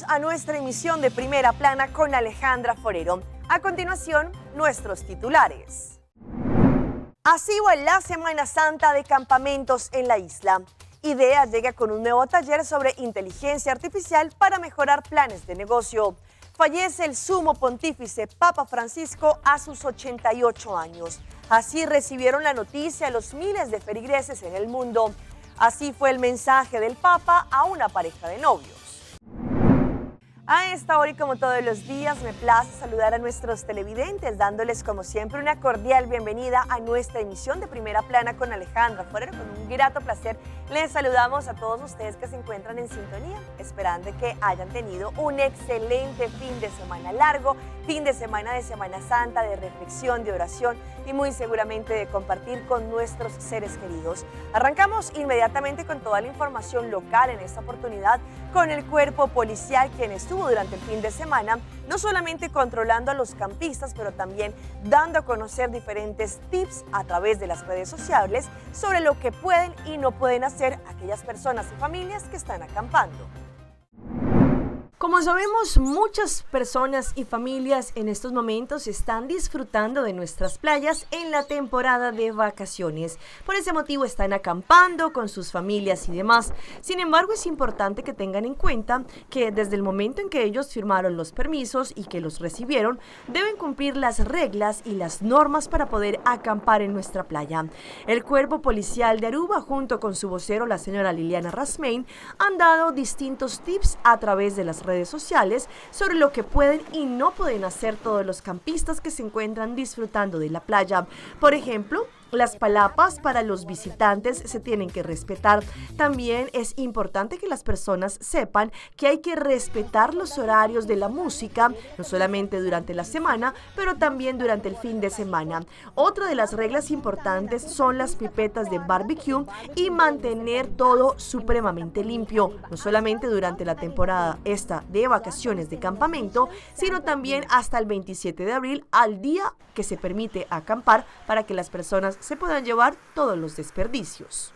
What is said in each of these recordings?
Bienvenidos a nuestra emisión de Primera Plana con Alejandra Forero. A continuación, nuestros titulares. Así va la Semana Santa de campamentos en la isla. IDEA llega con un nuevo taller sobre inteligencia artificial para mejorar planes de negocio. Fallece el sumo pontífice Papa Francisco a sus 88 años. Así recibieron la noticia los miles de feligreses en el mundo. Así fue el mensaje del Papa a una pareja de novios. A esta hora y como todos los días me place saludar a nuestros televidentes dándoles como siempre una cordial bienvenida a nuestra emisión de Primera Plana con Alejandra Forero. Con un grato placer les saludamos a todos ustedes que se encuentran en sintonía, esperando que hayan tenido un excelente fin de semana largo, fin de Semana Santa, de reflexión, de oración y muy seguramente de compartir con nuestros seres queridos. Arrancamos inmediatamente con toda la información local en esta oportunidad con el cuerpo policial, quien estuvo durante el fin de semana no solamente controlando a los campistas, pero también dando a conocer diferentes tips a través de las redes sociales sobre lo que pueden y no pueden hacer aquellas personas y familias que están acampando. Como sabemos, muchas personas y familias en estos momentos están disfrutando de nuestras playas en la temporada de vacaciones. Por ese motivo están acampando con sus familias y demás. Sin embargo, es importante que tengan en cuenta que desde el momento en que ellos firmaron los permisos y que los recibieron, deben cumplir las reglas y las normas para poder acampar en nuestra playa. El Cuerpo Policial de Aruba, junto con su vocero, la señora Liliana Rasmein, han dado distintos tips a través de las redes sociales sobre lo que pueden y no pueden hacer todos los campistas que se encuentran disfrutando de la playa. Por ejemplo, las palapas para los visitantes se tienen que respetar. También es importante que las personas sepan que hay que respetar los horarios de la música, no solamente durante la semana, pero también durante el fin de semana. Otra de las reglas importantes son las pipetas de barbecue y mantener todo supremamente limpio, no solamente durante la temporada esta de vacaciones de campamento, sino también hasta el 27 de abril, al día que se permite acampar, para que las personas se puedan llevar todos los desperdicios.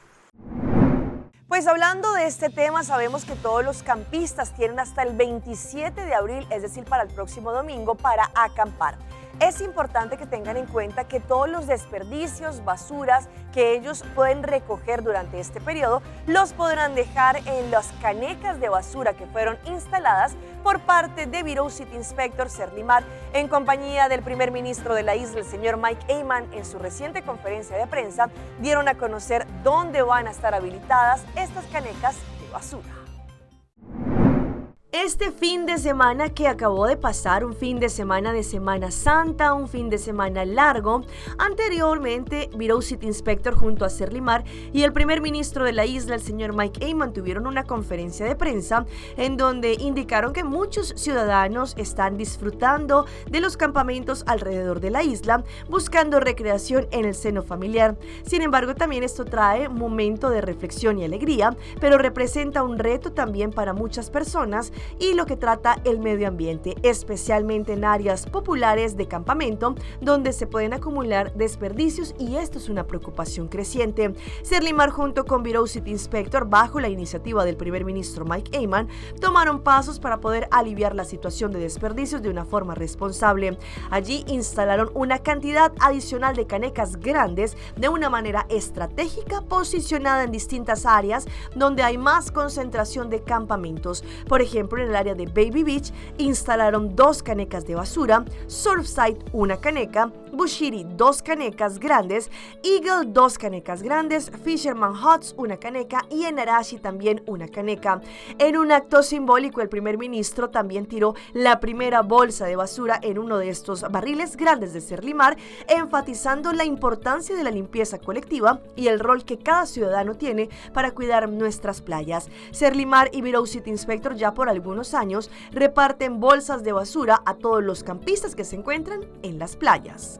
Pues hablando de este tema, sabemos que todos los campistas tienen hasta el 27 de abril, es decir, para el próximo domingo, para acampar. Es importante que tengan en cuenta que todos los desperdicios, basuras que ellos pueden recoger durante este periodo, los podrán dejar en las canecas de basura que fueron instaladas por parte de Bureau City Inspector Serlimar, en compañía del primer ministro de la isla, el señor Mike Eyman. En su reciente conferencia de prensa dieron a conocer dónde van a estar habilitadas estas canecas de basura. Este fin de semana que acabó de pasar, un fin de Semana Santa, un fin de semana largo, anteriormente Bureau City Inspector junto a Serlimar y el primer ministro de la isla, el señor Mike Eyman, tuvieron una conferencia de prensa en donde indicaron que muchos ciudadanos están disfrutando de los campamentos alrededor de la isla, buscando recreación en el seno familiar. Sin embargo, también esto trae un momento de reflexión y alegría, pero representa un reto también para muchas personas y lo que trata el medio ambiente, especialmente en áreas populares de campamento donde se pueden acumular desperdicios, y esto es una preocupación creciente. Serlimar junto con Bureau City Inspector, bajo la iniciativa del primer ministro Mike Eyman, tomaron pasos para poder aliviar la situación de desperdicios de una forma responsable. Allí instalaron una cantidad adicional de canecas grandes de una manera estratégica, posicionada en distintas áreas donde hay más concentración de campamentos. Por ejemplo, en el área de Baby Beach instalaron 2 canecas de basura, Surfside 1 caneca, Bushiri 2 canecas grandes, Eagle 2 canecas grandes, Fisherman Huts 1 caneca y en Arashi también 1 caneca. En un acto simbólico, el primer ministro también tiró la primera bolsa de basura en uno de estos barriles grandes de Serlimar, enfatizando la importancia de la limpieza colectiva y el rol que cada ciudadano tiene para cuidar nuestras playas. Serlimar y Bureau City Inspector ya por algunos años reparten bolsas de basura a todos los campistas que se encuentran en las playas.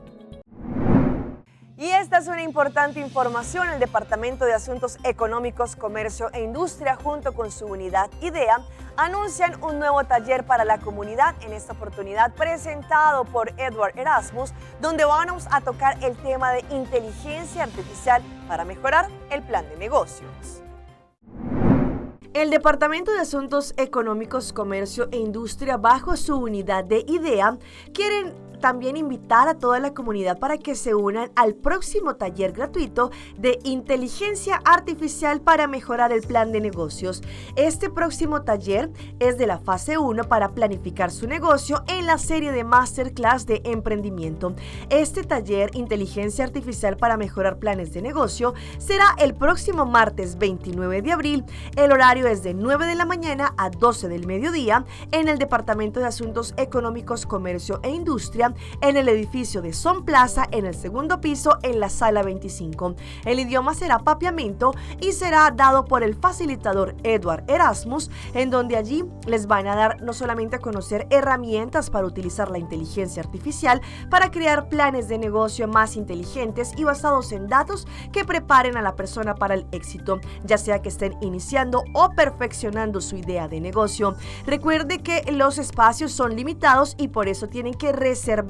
Y esta es una importante información. El Departamento de Asuntos Económicos, Comercio e Industria, junto con su unidad IDEA, anuncian un nuevo taller para la comunidad, en esta oportunidad presentado por Edward Erasmus, donde vamos a tocar el tema de inteligencia artificial para mejorar el plan de negocios. El Departamento de Asuntos Económicos, Comercio e Industria, bajo su unidad de IDEA, quieren también invitar a toda la comunidad para que se unan al próximo taller gratuito de inteligencia artificial para mejorar el plan de negocios. Este próximo taller es de la fase 1 para planificar su negocio en la serie de Masterclass de emprendimiento. Este taller, Inteligencia Artificial para mejorar planes de negocio, será el próximo martes 29 de abril. El horario es de 9 de la mañana a 12 del mediodía en el Departamento de Asuntos Económicos, Comercio e Industria, en el edificio de Son Plaza, en el segundo piso, en la sala 25. El idioma será papiamento y será dado por el facilitador Edward Erasmus, en donde allí les van a dar no solamente a conocer herramientas para utilizar la inteligencia artificial para crear planes de negocio más inteligentes y basados en datos que preparen a la persona para el éxito, ya sea que estén iniciando o perfeccionando su idea de negocio. Recuerde que los espacios son limitados y por eso tienen que reservarse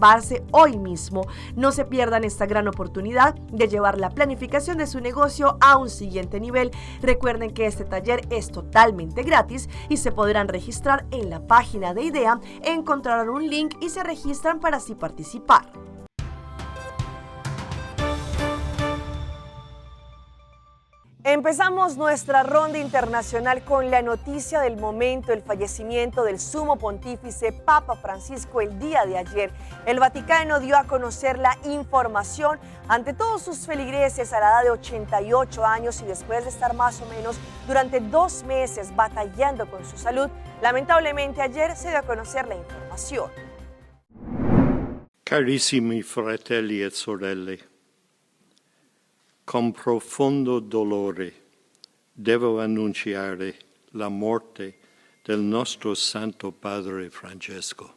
hoy mismo. No se pierdan esta gran oportunidad de llevar la planificación de su negocio a un siguiente nivel. Recuerden que este taller es totalmente gratis y se podrán registrar en la página de IDEA. Encontrarán un link y se registran para así participar. Empezamos nuestra ronda internacional con la noticia del momento, el fallecimiento del sumo pontífice Papa Francisco el día de ayer. El Vaticano dio a conocer la información ante todos sus feligreses a la edad de 88 años y después de estar más o menos durante 2 meses batallando con su salud. Lamentablemente ayer se dio a conocer la información. Carissimi fratelli e sorelle, con profondo dolore devo annunciare la morte del nostro Santo Padre Francesco.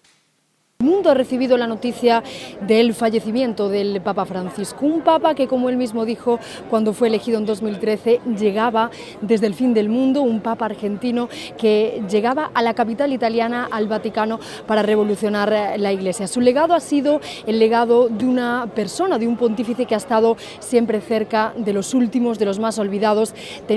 El mundo ha recibido la noticia del fallecimiento del Papa Francisco, un Papa que, como él mismo dijo cuando fue elegido en 2013, llegaba desde el fin del mundo, un Papa argentino que llegaba a la capital italiana, al Vaticano, para revolucionar la Iglesia. Su legado ha sido el legado de una persona, de un pontífice que ha estado siempre cerca de los últimos, de los más olvidados,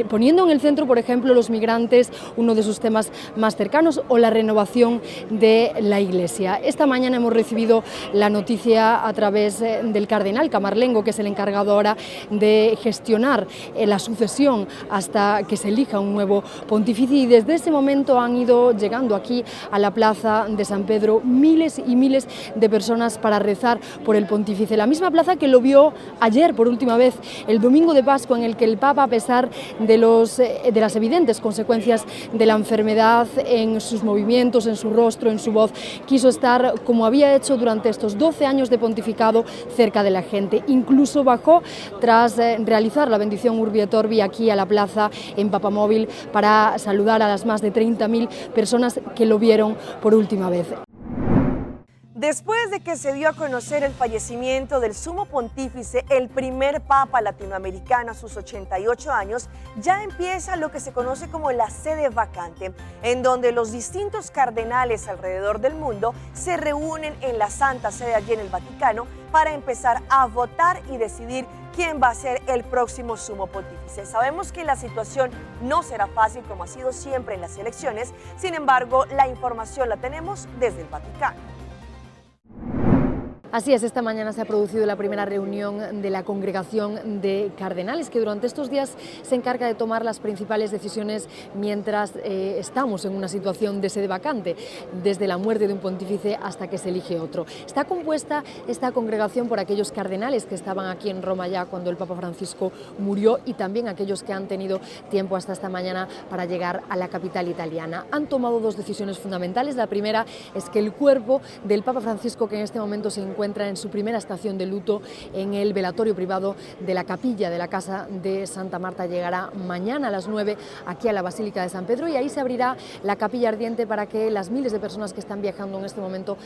poniendo en el centro, por ejemplo, los migrantes, uno de sus temas más cercanos, o la renovación de la Iglesia. Esta mañana hemos recibido la noticia a través del cardenal Camarlengo, que es el encargado ahora de gestionar la sucesión hasta que se elija un nuevo pontífice, y desde ese momento han ido llegando aquí a la plaza de San Pedro miles y miles de personas para rezar por el pontífice. La misma plaza que lo vio ayer por última vez, el domingo de Pascua, en el que el Papa, a pesar de las evidentes consecuencias de la enfermedad en sus movimientos, en su rostro, en su voz, quiso estar, como había hecho durante estos 12 años de pontificado, cerca de la gente. Incluso bajó, tras realizar la bendición Urbi et Orbi, aquí a la plaza en Papamóvil para saludar a las más de 30.000 personas que lo vieron por última vez. Después de que se dio a conocer el fallecimiento del sumo pontífice, el primer papa latinoamericano a sus 88 años, ya empieza lo que se conoce como la sede vacante, en donde los distintos cardenales alrededor del mundo se reúnen en la Santa Sede allí en el Vaticano para empezar a votar y decidir quién va a ser el próximo sumo pontífice. Sabemos que la situación no será fácil, como ha sido siempre en las elecciones. Sin embargo, la información la tenemos desde el Vaticano. Así es, esta mañana se ha producido la primera reunión de la Congregación de Cardenales, que durante estos días se encarga de tomar las principales decisiones mientras estamos en una situación de sede vacante, desde la muerte de un pontífice hasta que se elige otro. Está compuesta esta congregación por aquellos cardenales que estaban aquí en Roma ya cuando el Papa Francisco murió, y también aquellos que han tenido tiempo hasta esta mañana para llegar a la capital italiana. Han tomado 2 decisiones fundamentales. La primera es que el cuerpo del Papa Francisco, que en este momento se encuentra en su primera estación de luto en el velatorio privado de la capilla de la Casa de Santa Marta, llegará mañana a las 9 aquí a la Basílica de San Pedro, y ahí se abrirá la capilla ardiente para que las miles de personas que están viajando en este momento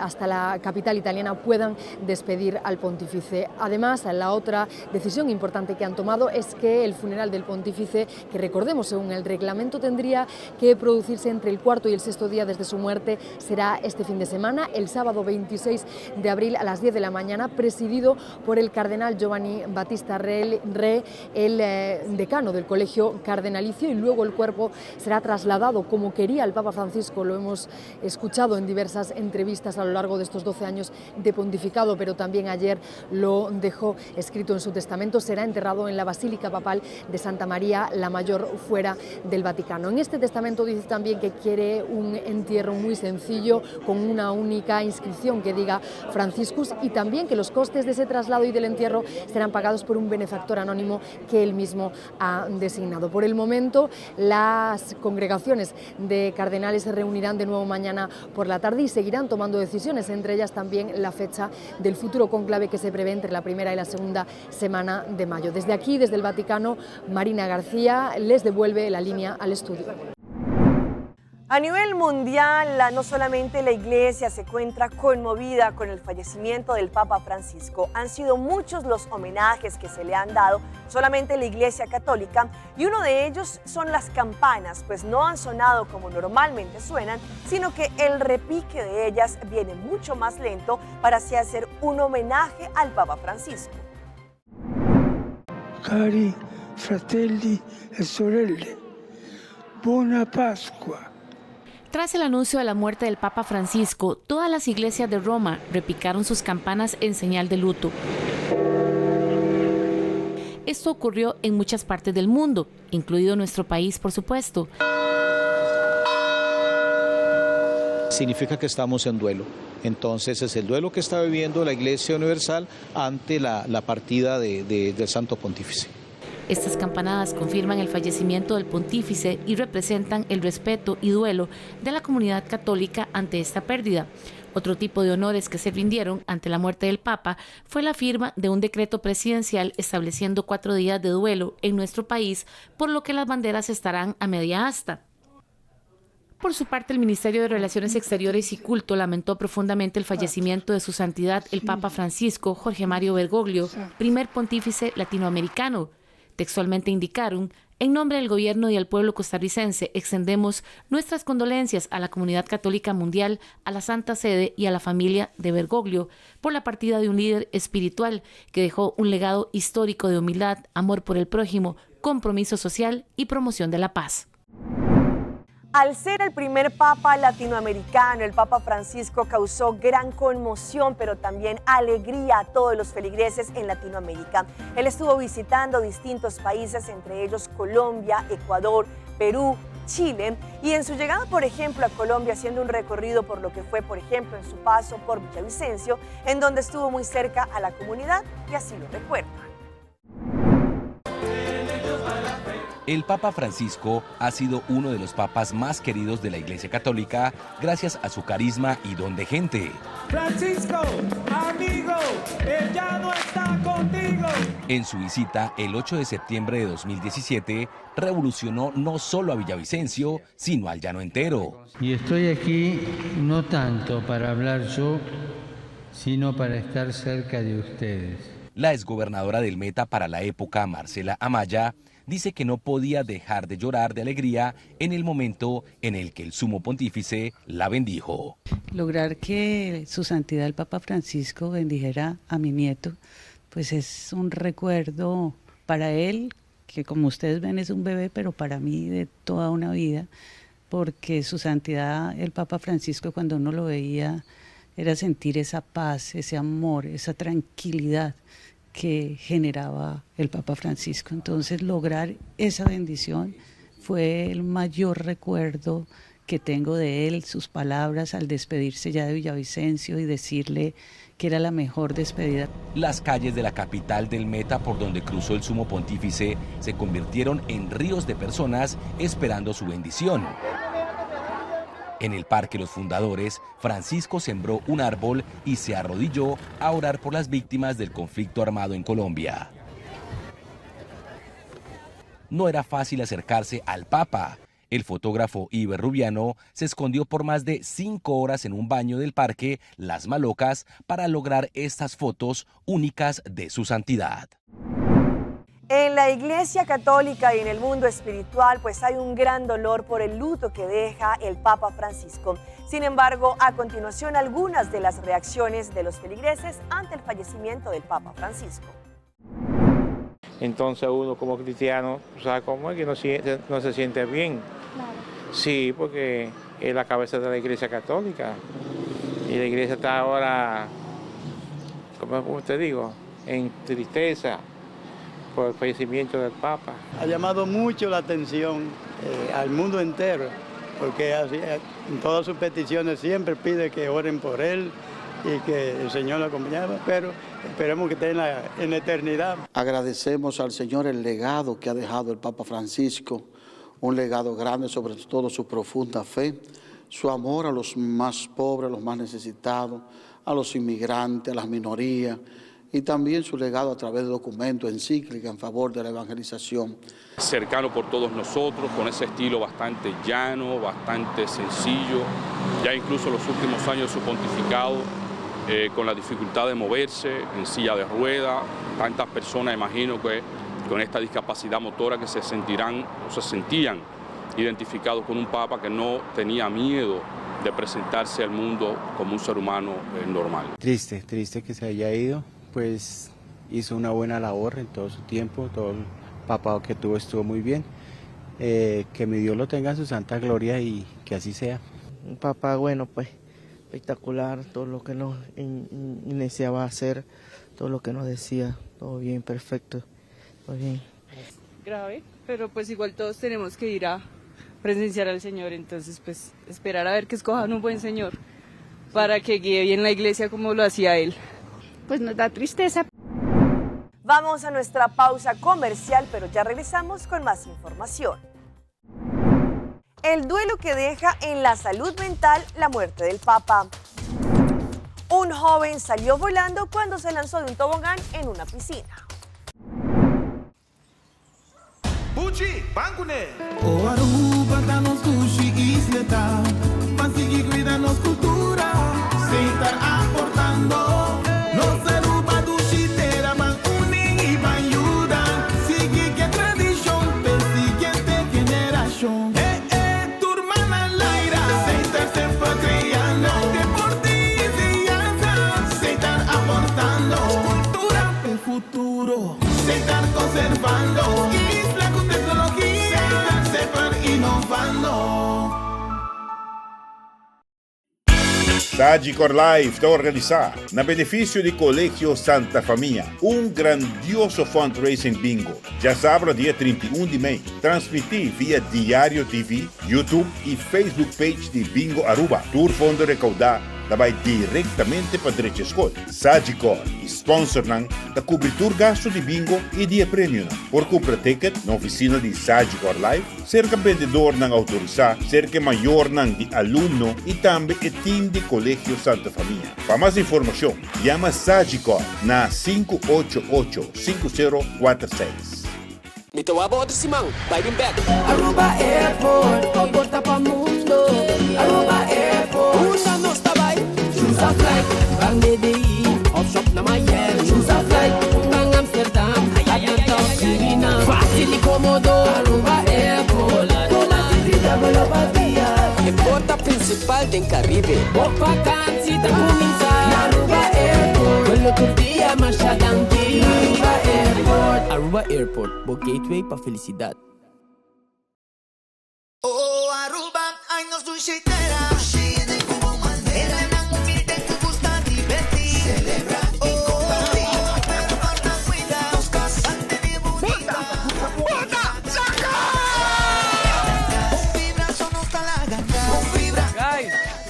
hasta la capital italiana puedan despedir al pontífice. Además, la otra decisión importante que han tomado es que el funeral del pontífice, que recordemos según el reglamento tendría que producirse entre el 4º y el 6º día desde su muerte, será este fin de semana, el sábado 26 de abril a las 10 de la mañana, presidido por el cardenal Giovanni Battista Re, el decano del Colegio Cardenalicio, y luego el cuerpo será trasladado como quería el Papa Francisco. Lo hemos escuchado en diversas entrevistas a lo largo de estos 12 años de pontificado, pero también ayer lo dejó escrito en su testamento. Será enterrado en la Basílica Papal de Santa María la Mayor, fuera del Vaticano. En este testamento dice también que quiere un entierro muy sencillo, con una única inscripción que diga Franciscus, y también que los costes de ese traslado y del entierro serán pagados por un benefactor anónimo que él mismo ha designado. Por el momento, las congregaciones de cardenales se reunirán de nuevo mañana por la tarde y seguirán tomando decisiones, entre ellas también la fecha del futuro cónclave que se prevé entre la primera y la segunda semana de mayo. Desde aquí, desde el Vaticano, Marina García les devuelve la línea al estudio. A nivel mundial, no solamente la Iglesia se encuentra conmovida con el fallecimiento del Papa Francisco, han sido muchos los homenajes que se le han dado solamente la Iglesia Católica, y uno de ellos son las campanas, pues no han sonado como normalmente suenan, sino que el repique de ellas viene mucho más lento para así hacer un homenaje al Papa Francisco. Cari fratelli e sorelle, buona Pasqua. Tras el anuncio de la muerte del Papa Francisco, todas las iglesias de Roma repicaron sus campanas en señal de luto. Esto ocurrió en muchas partes del mundo, incluido nuestro país, por supuesto. Significa que estamos en duelo. Entonces es el duelo que está viviendo la Iglesia Universal ante la partida del Santo Pontífice. Estas campanadas confirman el fallecimiento del pontífice y representan el respeto y duelo de la comunidad católica ante esta pérdida. Otro tipo de honores que se rindieron ante la muerte del Papa fue la firma de un decreto presidencial estableciendo 4 días de duelo en nuestro país, por lo que las banderas estarán a media asta. Por su parte, el Ministerio de Relaciones Exteriores y Culto lamentó profundamente el fallecimiento de su santidad el Papa Francisco Jorge Mario Bergoglio, primer pontífice latinoamericano. Textualmente indicaron: en nombre del gobierno y al pueblo costarricense, extendemos nuestras condolencias a la comunidad católica mundial, a la Santa Sede y a la familia de Bergoglio por la partida de un líder espiritual que dejó un legado histórico de humildad, amor por el prójimo, compromiso social y promoción de la paz. Al ser el primer papa latinoamericano, el Papa Francisco causó gran conmoción, pero también alegría a todos los feligreses en Latinoamérica. Él estuvo visitando distintos países, entre ellos Colombia, Ecuador, Perú, Chile, y en su llegada, por ejemplo, a Colombia, haciendo un recorrido por lo que fue, por ejemplo, en su paso por Villavicencio, en donde estuvo muy cerca a la comunidad, y así lo recuerda. El Papa Francisco ha sido uno de los papas más queridos de la Iglesia Católica gracias a su carisma y don de gente. Francisco, amigo, él ya no está contigo. En su visita el 8 de septiembre de 2017, revolucionó no solo a Villavicencio, sino al llano entero. Y estoy aquí no tanto para hablar yo, sino para estar cerca de ustedes. La exgobernadora del Meta para la época, Marcela Amaya, dice que no podía dejar de llorar de alegría en el momento en el que el sumo pontífice la bendijo. Lograr que su santidad el Papa Francisco bendijera a mi nieto, pues es un recuerdo para él, que como ustedes ven es un bebé, pero para mí de toda una vida, porque su santidad el Papa Francisco, cuando uno lo veía, era sentir esa paz, ese amor, esa tranquilidad que generaba el Papa Francisco. Entonces lograr esa bendición fue el mayor recuerdo que tengo de él, sus palabras al despedirse ya de Villavicencio y decirle que era la mejor despedida. Las calles de la capital del Meta, por donde cruzó el sumo pontífice, se convirtieron en ríos de personas esperando su bendición. En el Parque Los Fundadores, Francisco sembró un árbol y se arrodilló a orar por las víctimas del conflicto armado en Colombia. No era fácil acercarse al Papa. El fotógrafo Iber Rubiano se escondió por más de 5 horas en un baño del parque Las Malocas para lograr estas fotos únicas de su santidad. En la Iglesia Católica y en el mundo espiritual, pues hay un gran dolor por el luto que deja el Papa Francisco. Sin embargo, a continuación, algunas de las reacciones de los feligreses ante el fallecimiento del Papa Francisco. Entonces uno como cristiano, ¿sabe cómo es que no se siente bien? Claro. Sí, porque es la cabeza de la Iglesia Católica y la Iglesia está ahora, como te digo, en tristeza por el fallecimiento del Papa. Ha llamado mucho la atención al mundo entero, porque así, en todas sus peticiones siempre pide que oren por él y que el Señor lo acompañe, pero esperemos que esté en la eternidad. Agradecemos al Señor el legado que ha dejado el Papa Francisco, un legado grande, sobre todo su profunda fe, su amor a los más pobres, a los más necesitados, a los inmigrantes, a las minorías, y también su legado a través de documentos, encíclicas en favor de la evangelización. Cercano por todos nosotros, con ese estilo bastante llano, bastante sencillo, ya incluso en los últimos años de su pontificado, con la dificultad de moverse en silla de ruedas, tantas personas, imagino que con esta discapacidad motora que se sentirán o se sentían identificados con un Papa que no tenía miedo de presentarse al mundo como un ser humano normal. Triste que se haya ido, pues hizo una buena labor en todo su tiempo, todo el papado que tuvo estuvo muy bien. Que mi Dios lo tenga en su santa gloria y que así sea. Un papá bueno, pues espectacular, todo lo que nos iniciaba a hacer, todo lo que nos decía, todo bien, perfecto, todo bien. Grave, pero pues igual todos tenemos que ir a presenciar al Señor, entonces pues esperar a ver que escojan un buen Señor para que guíe bien la iglesia como lo hacía él. Pues nos da tristeza. Vamos a nuestra pausa comercial, pero ya regresamos con más información. El duelo que deja en la salud mental la muerte del Papa. Un joven salió volando cuando se lanzó de un tobogán en una piscina. Pucci, Bancune. O Aruba, danos sushi, isleta. Masigi, cuidanos cultura. Se están aportando. Los Aruba, dushitera, van unen y van ayudan. Sigue que tradición, per siguiente generación. Tu hermana Laira. Se están siempre creando. Deportes y danza. Se están aportando. Cultura, el futuro. Se están conservando. Sagicor Live está organizar, na benefício de Colegio Santa Família, grandioso fundraising bingo. Já sábado, dia 31 de maio, transmitir via Diário TV, YouTube e Facebook page de Bingo Aruba. Tour fundo recaudar vai diretamente para a escola. Sagicor, sponsor da cobertura gasto de bingo e dia prêmio. Por comprar ticket na oficina de Sagicor Live, cerca vendedor autorizar, cerca maior de aluno e também o time de Colegio Santa Família. Para mais informação, llama Sagicor na 588-5046. Mito wabo outro Simão, vai vir back. Aruba Airport, comporta pa mundo. Aruba Airport, una no está by. Choose a flight, bang DDI, off shop na Miami. Choose a flight, bang Amsterdam, Atlanta, Serena. Fácil y cómodo, Aruba Airport. Toma trilha, bola batia. E porta principal del Caribe. Por vacanze da comunidade. Aruba Airport, quello che dia marcha danti. Aruba Airport. Aruba Airport, o gateway para felicidade. Oh, Aruba, ai nos ducheitera.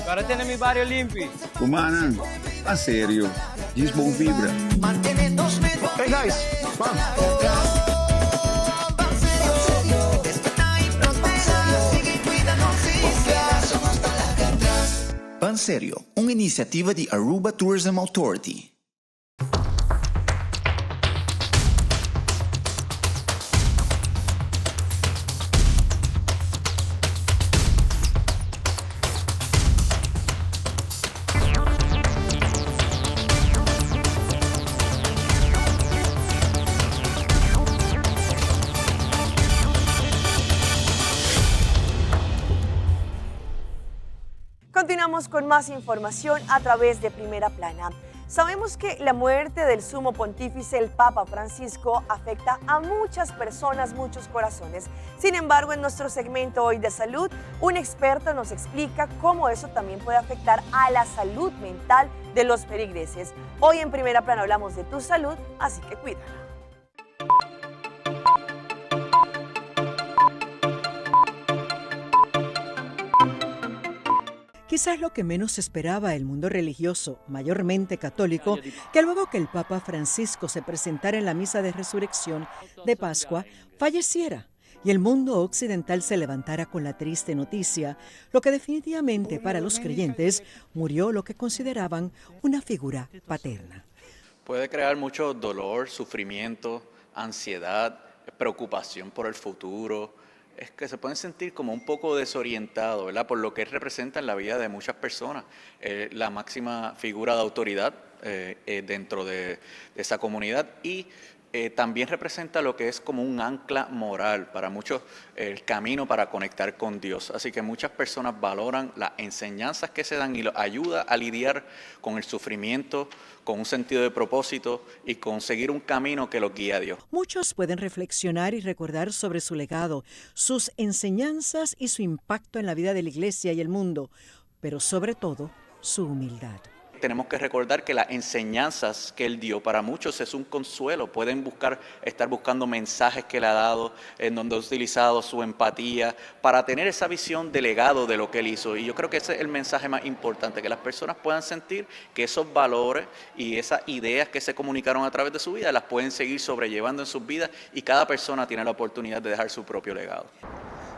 Agora tem mi barrio limpi. Humana, a sério, diz bom vibra. Hey guys, vamos. Panserio, uma iniciativa de Aruba Tourism Authority. Continuamos con más información a través de Primera Plana. Sabemos que la muerte del sumo pontífice, el Papa Francisco, afecta a muchas personas, muchos corazones. Sin embargo, en nuestro segmento hoy de salud, un experto nos explica cómo eso también puede afectar a la salud mental de los feligreses. Hoy en Primera Plana hablamos de tu salud, así que cuídala. Quizás lo que menos esperaba el mundo religioso, mayormente católico, que luego que el Papa Francisco se presentara en la misa de resurrección de Pascua, falleciera y el mundo occidental se levantara con la triste noticia, lo que definitivamente para los creyentes murió lo que consideraban una figura paterna. Puede crear mucho dolor, sufrimiento, ansiedad, preocupación por el futuro. Es que se pueden sentir como un poco desorientados, ¿verdad? Por lo que representa en la vida de muchas personas. La máxima figura de autoridad dentro de esa comunidad y también representa lo que es como un ancla moral para muchos, el camino para conectar con Dios. Así que muchas personas valoran las enseñanzas que se dan y los ayuda a lidiar con el sufrimiento, con un sentido de propósito y conseguir un camino que los guíe a Dios. Muchos pueden reflexionar y recordar sobre su legado, sus enseñanzas y su impacto en la vida de la Iglesia y el mundo, pero sobre todo su humildad. Tenemos que recordar que las enseñanzas que Él dio para muchos es un consuelo. Pueden estar buscando mensajes que Él ha dado, en donde ha utilizado su empatía para tener esa visión de legado de lo que Él hizo. Y yo creo que ese es el mensaje más importante, que las personas puedan sentir que esos valores y esas ideas que se comunicaron a través de su vida las pueden seguir sobrellevando en sus vidas y cada persona tiene la oportunidad de dejar su propio legado.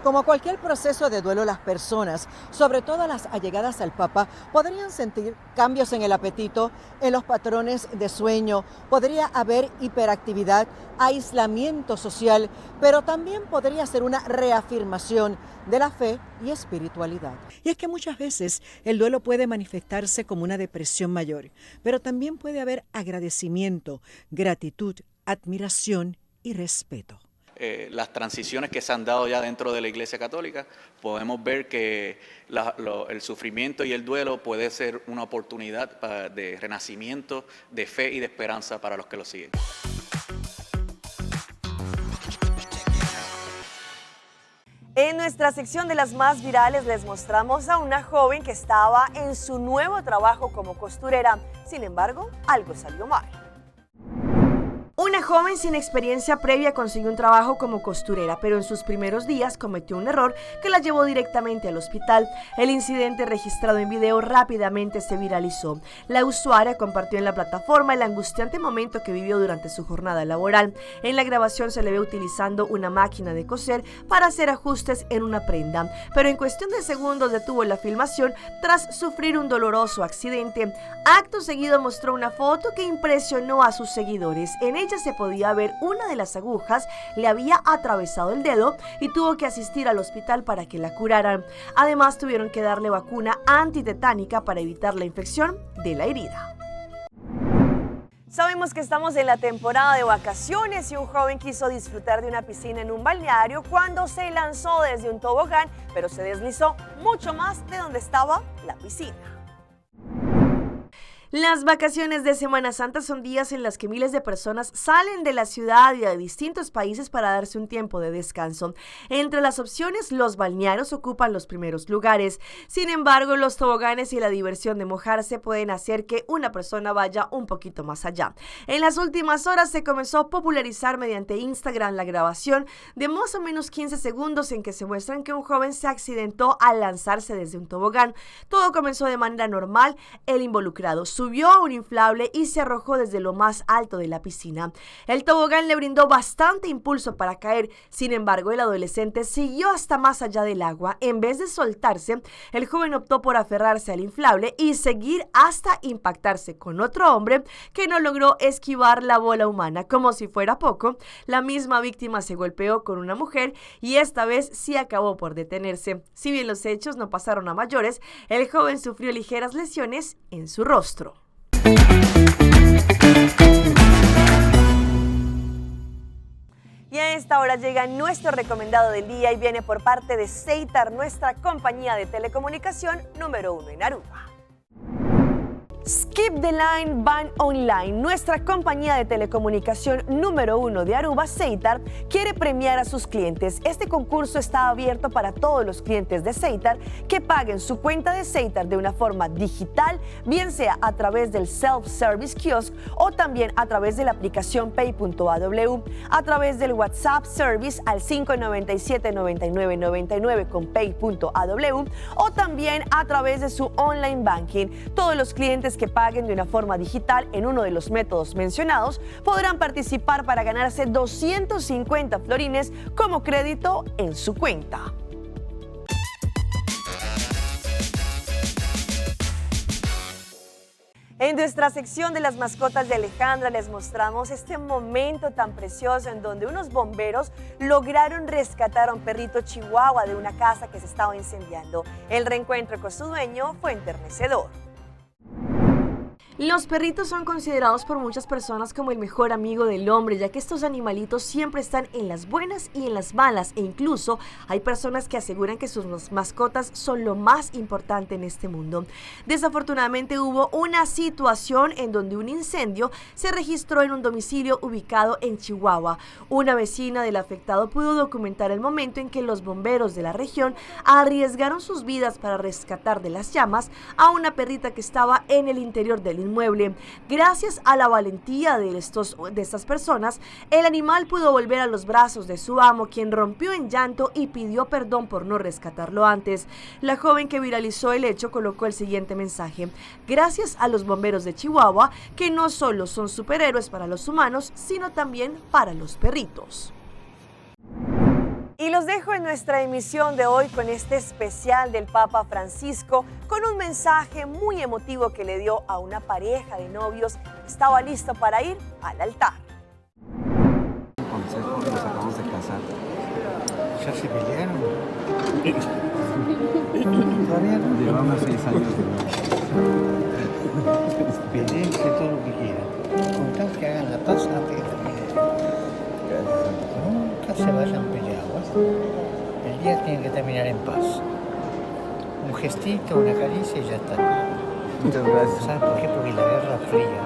Como cualquier proceso de duelo, las personas, sobre todo las allegadas al Papa, podrían sentir cambios en el apetito, en los patrones de sueño, podría haber hiperactividad, aislamiento social, pero también podría ser una reafirmación de la fe y espiritualidad. Y es que muchas veces el duelo puede manifestarse como una depresión mayor, pero también puede haber agradecimiento, gratitud, admiración y respeto. Las transiciones que se han dado ya dentro de la Iglesia Católica, podemos ver que el sufrimiento y el duelo puede ser una oportunidad de renacimiento, de fe y de esperanza para los que lo siguen. En nuestra sección de las más virales les mostramos a una joven que estaba en su nuevo trabajo como costurera. Sin embargo, algo salió mal. Una joven sin experiencia previa consiguió un trabajo como costurera, pero en sus primeros días cometió un error que la llevó directamente al hospital. El incidente, registrado en video, rápidamente se viralizó. La usuaria compartió en la plataforma el angustiante momento que vivió durante su jornada laboral. En la grabación se le ve utilizando una máquina de coser para hacer ajustes en una prenda, pero en cuestión de segundos detuvo la filmación tras sufrir un doloroso accidente. Acto seguido mostró una foto que impresionó a sus seguidores. En ella se podía ver una de las agujas le había atravesado el dedo y tuvo que asistir al hospital para que la curaran. Además, tuvieron que darle vacuna antitetánica para evitar la infección de la herida. Sabemos que estamos en la temporada de vacaciones y un joven quiso disfrutar de una piscina en un balneario cuando se lanzó desde un tobogán, pero se deslizó mucho más de donde estaba la piscina. Las vacaciones de Semana Santa son días en los que miles de personas salen de la ciudad y de distintos países para darse un tiempo de descanso. Entre las opciones, los balnearios ocupan los primeros lugares. Sin embargo, los toboganes y la diversión de mojarse pueden hacer que una persona vaya un poquito más allá. En las últimas horas se comenzó a popularizar mediante Instagram la grabación de más o menos 15 segundos en que se muestran que un joven se accidentó al lanzarse desde un tobogán. Todo comenzó de manera normal. El involucrado subió a un inflable y se arrojó desde lo más alto de la piscina. El tobogán le brindó bastante impulso para caer. Sin embargo, el adolescente siguió hasta más allá del agua. En vez de soltarse, el joven optó por aferrarse al inflable y seguir hasta impactarse con otro hombre que no logró esquivar la bola humana. Como si fuera poco, la misma víctima se golpeó con una mujer y esta vez sí acabó por detenerse. Si bien los hechos no pasaron a mayores, el joven sufrió ligeras lesiones en su rostro. Y a esta esta hora llega nuestro recomendado del día y viene por parte de Ceitar, nuestra compañía de telecomunicación número 1 en Aruba. Skip the Line Ban Online, nuestra compañía de telecomunicación número 1 de Aruba, Ceitar, quiere premiar a sus clientes. Este concurso está abierto para todos los clientes de Ceitar que paguen su cuenta de Ceitar de una forma digital, bien sea a través del Self-Service Kiosk o también a través de la aplicación Pay.aw, a través del WhatsApp Service al 597-9999 con Pay.aw o también a través de su online banking. Todos los clientes que paguen de una forma digital en uno de los métodos mencionados podrán participar para ganarse 250 florines como crédito en su cuenta. En nuestra sección de las mascotas de Alejandra les mostramos este momento tan precioso en donde unos bomberos lograron rescatar a un perrito chihuahua de una casa que se estaba incendiando. El reencuentro con su dueño fue enternecedor. Los perritos son considerados por muchas personas como el mejor amigo del hombre, ya que estos animalitos siempre están en las buenas y en las malas, e incluso hay personas que aseguran que sus mascotas son lo más importante en este mundo. Desafortunadamente hubo una situación en donde un incendio se registró en un domicilio ubicado en Chihuahua. Una vecina del afectado pudo documentar el momento en que los bomberos de la región arriesgaron sus vidas para rescatar de las llamas a una perrita que estaba en el interior del inmueble. Gracias a la valentía de estas personas, el animal pudo volver a los brazos de su amo, quien rompió en llanto y pidió perdón por no rescatarlo antes. La joven que viralizó el hecho colocó el siguiente mensaje: gracias a los bomberos de Chihuahua, que no solo son superhéroes para los humanos, sino también para los perritos. Y los dejo en nuestra emisión de hoy con este especial del Papa Francisco, con un mensaje muy emotivo que le dio a una pareja de novios que estaba listo para ir al altar. Consejo, nos acabamos de casar. ¿Ya se pelearon? Todavía no. Llevamos 6 años de novio. Peleense todo lo que quieran. Con tal que hagan la paz antes de terminar. Nunca se vayan peleados. El día tiene que terminar en paz. Un gestito, una caricia y ya está. Muchas gracias. ¿Sabes por qué? Porque la guerra fría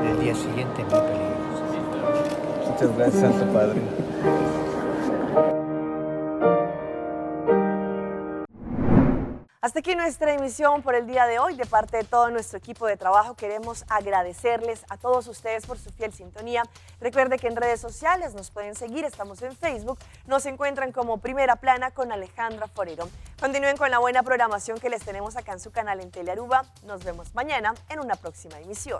del día siguiente es muy peligrosa. Muchas gracias, Santo Padre. Hasta aquí nuestra emisión por el día de hoy. De parte de todo nuestro equipo de trabajo queremos agradecerles a todos ustedes por su fiel sintonía. Recuerde que en redes sociales nos pueden seguir, estamos en Facebook, nos encuentran como Primera Plana con Alejandra Forero. Continúen con la buena programación que les tenemos acá en su canal en Telearuba. Nos vemos mañana en una próxima emisión.